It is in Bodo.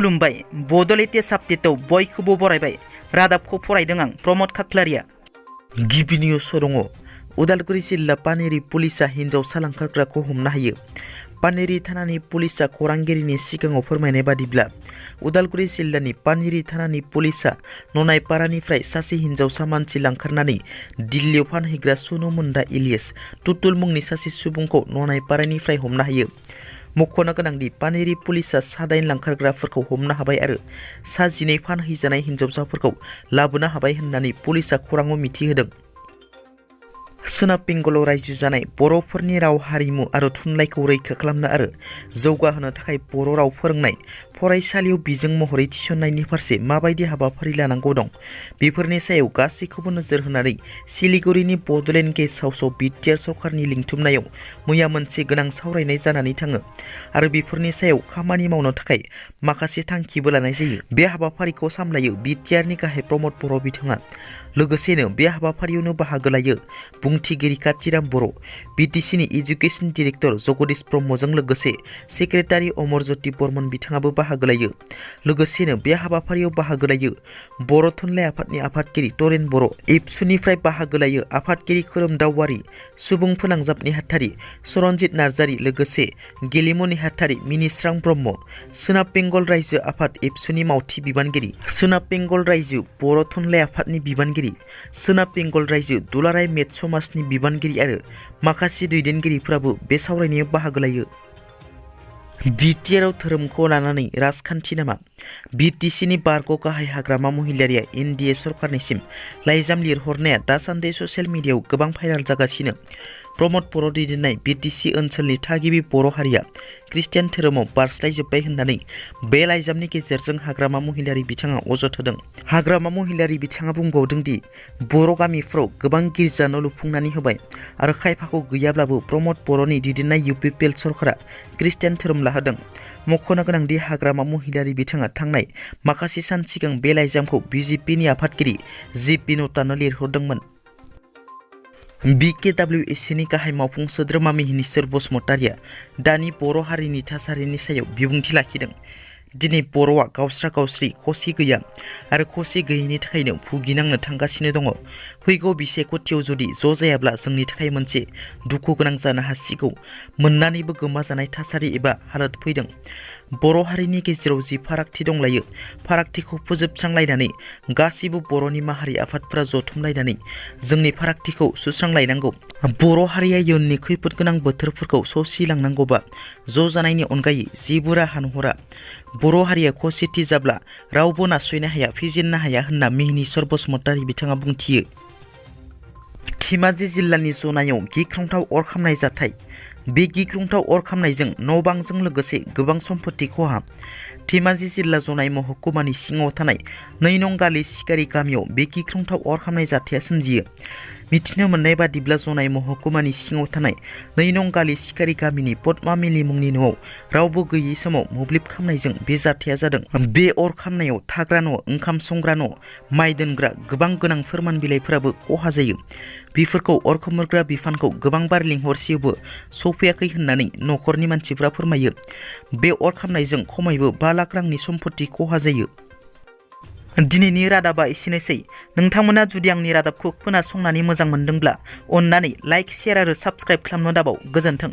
खुलुमबाय बड' लेटेस्ट आपडेटआव बयखौबो बरायबाय रादाबखौ फरायदों आं प्रमद खाख्लारिया। गिबि निउसआव दङ उदालगुरि जिल्ला पानेरि पुलिसा हिन्जावसा लांखारग्राखौ हमनो हायो। पानेरि थानानि पुलिसा खौरांगिरिनि सिगाङाव फोरमायनाय बादिब्ला उदालगुरि जिल्लानि पानेरि थानानि पुलिसा ननायपारानिफ्राय सासे हिन्जावसा मानसि लांखारनानै दिल्लीयाव फानहैग्रा सुनु मुन्डा इलियास टुटुल मुंनि सासे सुबुंखौ ननायपारानिफ्राय हमनो हायो। मख'नो गोनांदि पानेरि पुलिसा सादाइन लांखारग्राफोरखौ हमनो हाबाय आरो सा 12 फानहैजानाय हिन्जावसाफोरखौ लाबोनो हाबाय होननानै पुलिसा खौराङाव मिथिहोदों। सोनाब बेंगलाव रायजो जानाय बर'फोरनि राव हारिमु आरो थुनलाइखौ रैखा खालामनो आरो जौगाहोनो थाखाय बर' राव फोरोंनाय फरायसालियाव बिजों महरै थिसननायनि फारसे माबायदि हाबाफारि लानांगौ दं बेफोरनि सायाव गासैखौबो नोजोर होनानै सिलिगुरिनि बड'लेण्ड गेस्ट हाउसआव बिटिआर सरकारनि लिंथुमनायाव मैया मोनसे गोनां सावरायनाय जानानै थाङो आरो बेफोरनि सायाव खामानि मावनो थाखाय माखासे थांखिबो लानाय जायो। बे हाबाफारिखौ सामलायो बिटिआरनि गाहाय प्रमद बर' बिथाङा। लोगोसेनो बे हाबाफारियावनो बाहागो लायो बुंथिगिरि कातिराम बर', बिटिसिनि एजुकेशन डाइरेक्टर जगदीश ब्रह्मजों लोगोसे सेक्रेटारि अमरज्योति बर्मन बिथाङाबो बाहागो लायो। लोगोसेनो बे हाबाफारियाव बाहागो लायो बर' थुनलाइ आफादनि आफादगिरि तरेन बर', एबसुनिफ्राय बाहागो लायो आफादगिरि खोरोमदाव, सुबुं फोनांजाब नेहाथारि सरनजित नार्जारि, लोगोसे गेलेमु नेहाथारि मिनिस्रां ब्रह्म, सोनाब बेंगल रायजो आफाद एबसुनि मावथि बिबानगिरि, सोनाब बेंगल रायजो बर' थुनलाइ आफादनि बिबानगिरि, सोनाब बेंगल रायजो दुलाराय मेथ समाजनि बिबानगिरि आरो माखासे दैदेनगिरिफोराबो बे सावरायनायाव बाहागो लायो। बिटिआरआव धोरोमखौ लानानै राजखान्थि नामा? बिटिसिनि बारग' गाहाय हाग्रामा महिलारिया एनडिए सरकारनिसिम लाइजाम लिरहरनाया दासान्दि ससियेल मिडियायाव गोबां भाइराल जागासिनो। प्रमद बर' दैदेननाय बिटिसि ओनसोलनि थागिबि बर' हारिया ख्रिस्टियान धोरोमाव बारस्लायजोब्बाय होननानै बे लाइजामनि गेजेरजों हाग्रामा महिलारि बिथाङा अजद होदों। हाग्रामा महिलारि बिथाङा बुंबावदों दि बर' गामिफ्राव गोबां गिर्जा न' लुफुंनानै होबाय आरो खायफाखौ गैयाब्लाबो प्रमद बर'नि दैदेननाय इउपिपिएल सरकारा ख्रिस्टियान धोरोम लाहोदों। मख'नो गोनांदि हाग्रामा महिलारि बिथाङा थांनाय माखासे सान सिगां बे लाइजामखौ बिजेपिनि आफादगिरि जि बिन'तानो लिरहरदोंमोन। बिकेडब्लिउएसनि गाहाय मावफुं सोद्रोमा मिहिनीश्वर बसुमतारिया दानि बर' हारिनि थासारिनि सायाव बिबुंथि लाखिदों। दिनै बर'आ गावस्रा गावस्रि खौसे गैया आरो खौसे गैयैनि थाखायनो भुगिनांनो थांगासिनो दङ। फैगौ बिसायख'थियाव जुदि ज' जायाब्ला जोंनि थाखाय मोनसे दुखु गोनां जानो हासिगौ। मोननानैबो गोमाजानाय थासारि एबा हालोद फैदों। बर' हारिनि गेजेराव जि फारागथि दंलायो फारागथिखौ फोजोबस्रांलायनानै गासैबो बर'नि माहारि आफादफोरा जथुमलायनानै जोंनि फारागथिखौ सुस्रांलायनांगौ। बर' हारिया इयुननि खैफोद गोनां बोथोरफोरखौ सौसिलांनांगौबा ज' जानायनि अनगायै जेबो राहा नुहुरा। बर' हारिया खौसेथि जाब्ला रावबो नासयनो हाया, फेजेननो हाया होनना मिहिनीश्वर बसुमतारि बिथाङा बुंथियो। धेमाजि जिल्लानि जनायाव गिख्रंथाव अर खामनाय जाथाय। बे गिख्रंथाव अर खामनायजों न' बांजों लोगोसे गोबां सम्पति खहा। धेमाजि जिल्ला जनाय महकुमानि सिङाव थानाय 2 नं गालि सिखारि गामियाव बे गिख्रंथाव अर खामनाय जाथाया सोमजियो। मिथिनो मोननाय बादिब्ला जनाय महकुमानि सिङाव थानाय 2 नं गालि सिखारि गामिनि पद्मामिलि मुंनि न'आव रावबो गैयै समाव मोब्लिब खामनायजों बे जाथाया जादों। बे अर खामनायाव थाग्रा न', ओंखाम संग्रा न', माइ दोनग्रा गोबां गोनां फोरमान बिलाइफोराबो खहा जायो। बेफोरखौ अर खोमोरग्रा बिफानखौ गोबां बार लिंहरसेयावबो सौफैयाखै होननानै न'खरनि मानसिफ्रा फोरमायो। बे अर खामनायजों खमैबो 5 लाख रांनि सम्पति खहा जायो। दिनैनि रादाबा एसेनोसै। नोंथांमोना जुदि आंनि रादाबखौ खोनासंनानै मोजां मोनदोंब्ला अन्नानै लाइक, शेयार आरो साबस्क्राइब खालामनो दाबाव। गोजोन्थों।